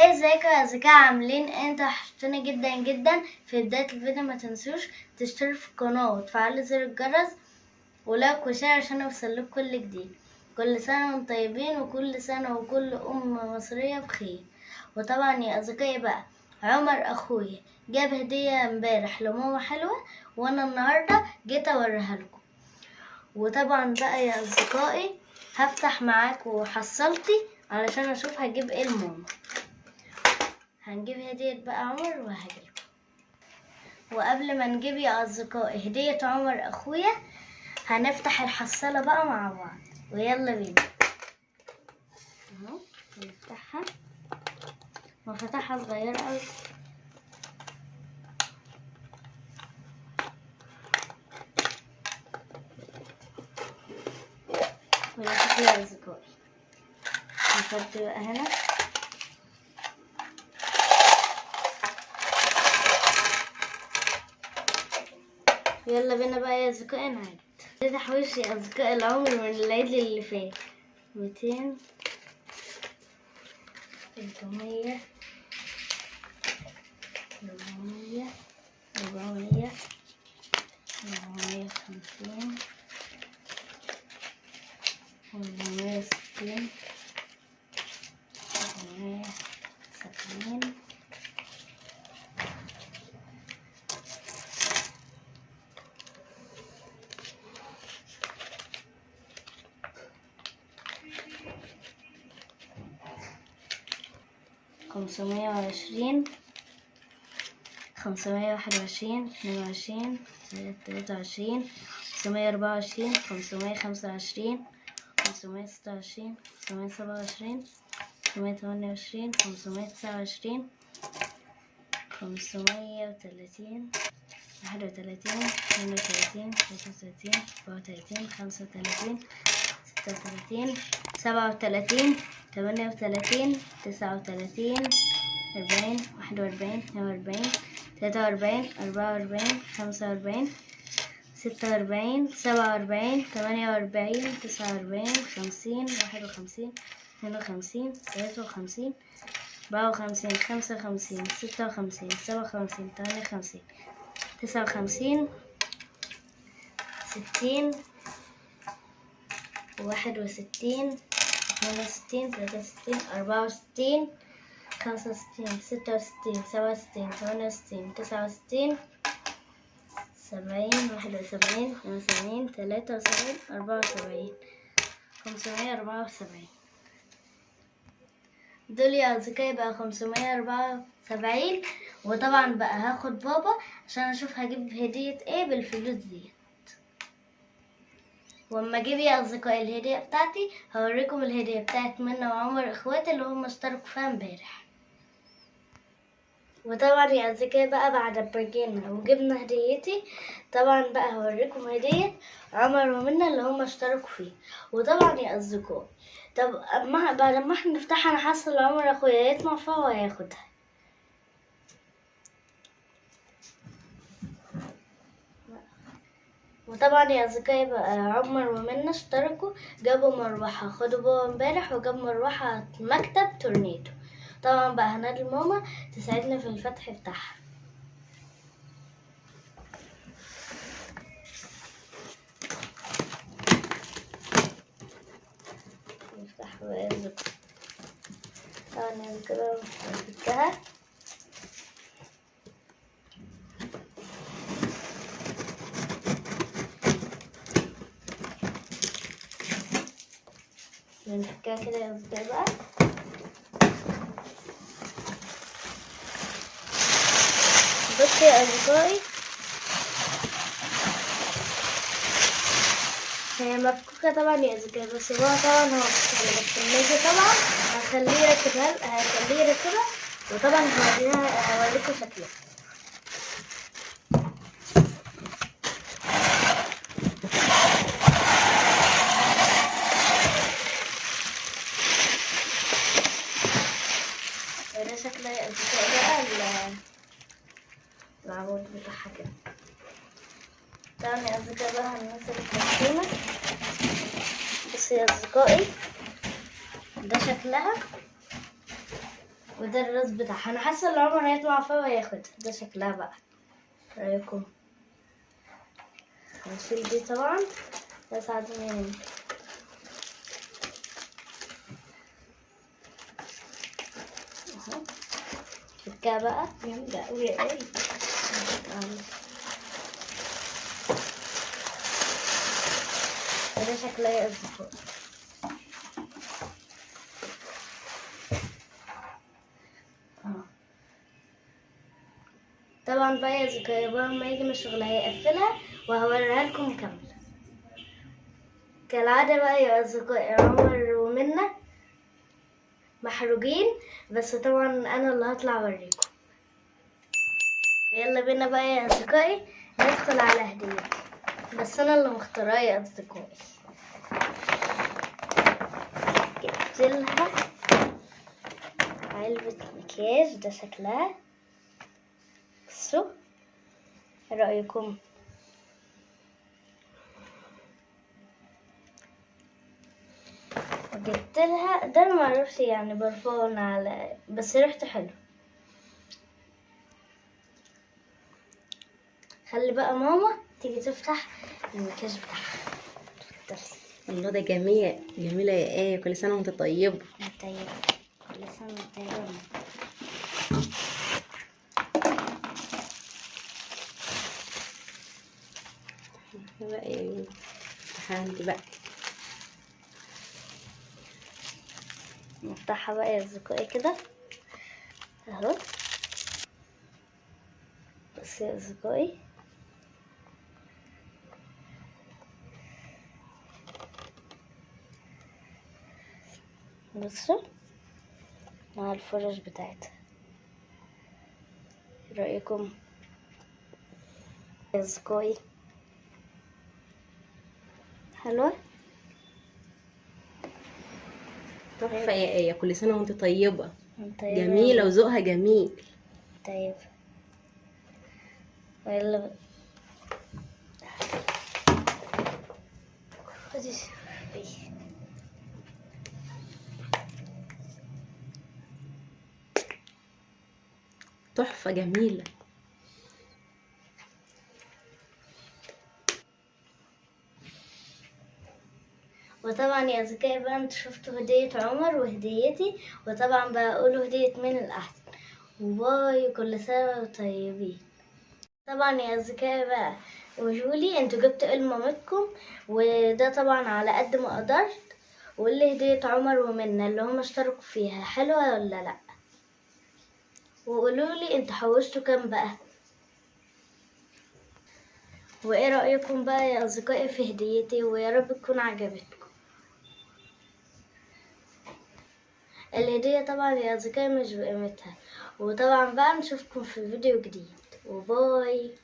ازيكم يا اصدقاء، عاملين انتوا؟ وحشتوني جدا جدا. في بداية الفيديو ما تنسوش تشتركوا في القناة وتفعلوا زر الجرس ولايك وشير عشان يوصلكوا كل جديد. كل سنة وانتم طيبين، وكل سنة وكل مصرية بخير. وطبعا يا اصدقائي بقى، عمر اخويا جاب هدية امبارح لماما حلوة، وانا النهاردة جيت اوريها لكم. وطبعا بقى يا اصدقائي هفتح معاكم حصلتي علشان اشوف هجيب ايه لماما. هنجيب هدية بقى عمر وهجيب. وقبل ما نجيب يا أصدقائي هدية عمر أخويا، هنفتح الحصالة بقى مع بعض، ويلا بينا. اهو نفتحها، وفتحها صغيرة أوي. ونشوف يا أصدقائي، نحط بقى هنا. يلا بينا بقى يا أصدقائي نعد. ده تحويش يا أصدقائي العمر من العيد اللي فات. 200، 300، 400، 400، 450، 460، 470، 520، 521، 22، 23، 524، 525، 526، 527، 528، 529، 530، 31، 32، 33، 34، 35، 36، 37، 38، 39، 40، 41، 42، 43، 44، 45، 46، 47، 48، 49، 50، 51، 52، 53، 54، 55، 56، 57، 58، 59، 60، 61، 62، 63، 64، 65، 66، 67، 68، 69، 70، 71، 72، 73، 74، 574. دول يا أصدقائي بقى 574. وطبعا بقى هاخد بابا عشان أشوف هجيب هدية ايه بالفلوس دي. واما اجيب يا اصدقائي الهديه بتاعتي هوريكم الهديه بتاعت منى وعمر اخواتي اللي هم اشتركوا فيها امبارح. وطبعا يا اصدقائي بقى بعد ما جينا وجبنا هديتي، طبعا بقى هوريكم هديه عمر ومنى اللي هم اشتركوا فيه. وطبعا يا اصدقائي طب بعد ما احنا نفتحها نحصل عمر اخويا يطمع فيها وهياخدها. وطبعا يا اصدقائي بقى عمر ومنى اشتركوا، جابوا مروحة. خدوا بابا امبارح وجاب مروحة مكتب تورنيدو. طبعا بقى هنادي ماما تساعدنا في الفتح بتاعها. نفتح بقى يا اصدقائي. طبعا يا اصدقائي فتحتها. بنفكها كده يا اصدقائي بقى. بصوا يا اصدقائي، هي مفكوكة طبعا يا اصدقائي، بس هو طبعا هو بس الناجي طبعا هخليه يركبها. وطبعا هوريكم شكلها. ده شكلها يا اصدقائي بقى العمود بتاعها كده. طبعا يا اصدقائي بقى هننزل التسليمة. بصوا يا اصدقائي، ده شكلها. وده الراس بتاعها. انا حاسه ان عمر هيطلع فيها وهياخدها. ده شكلها بقى، رايكم؟ هنشيل دي طبعا، بس عادي اهو. فكها بقى جامدة أوي يا قلبي. ده شكلها يا أصدقائي. طبعا بقى يا أصدقائي بقى لما يجي من الشغل هيقفلها وهوريها لكم كاملة. كالعادة بقى يا أصدقائي عمر ومنى محروجين، بس طبعا أنا اللي هطلع أوريكم. يلا بينا بقى يا أصدقائي ندخل على هديتي، بس أنا اللي مختارها يا أصدقائي. جبتلها علبة مكياج، ده شكلها، بصوا ايه رأيكم؟ وجبتلها ده معرفش يعني برفان على، بس ريحته حلو. خلي بقى ماما تيجي تفتح المكياج بتاعها. اتفضلي. الله، ده جميلة يا ايه. كل سنة وانت طيبة. طيب، كل سنة وانت طيبة. بقى ايه عندي بقى. نفتحها بقى يا أصدقائي كده اهو. بس يا أصدقائي بصوا مع الفرش بتاعتها، ايه رأيكم يا أصدقائي؟ حلوة؟ تحفة يا ايه. كل سنة وانت طيبة. طيب جميلة وذوقها جميل. طيب يلا خدي شوفي. تحفة جميلة. وطبعا يا أصدقائي بقى انتوا شفتوا هدية عمر وهديتي، وطبعا بقولوا هدية مين الأحسن. وباي، كل سنة وانتم طيبين. طبعا يا أصدقائي بقى قولولي انتوا جبتوا ايه لمامتكم، وده طبعا على قد ما قدرت. واللي هدية عمر ومنى اللي هم اشتركوا فيها حلوة ولا لأ، وقولولي انتوا حوشتوا كام بقى. وايه رأيكم بقى يا أصدقائي في هديتي، ويا رب تكون عجبتكم. الهدية طبعا يا أصدقائي مش بقيمتها. وطبعا بقى نشوفكم في فيديو جديد، وباي.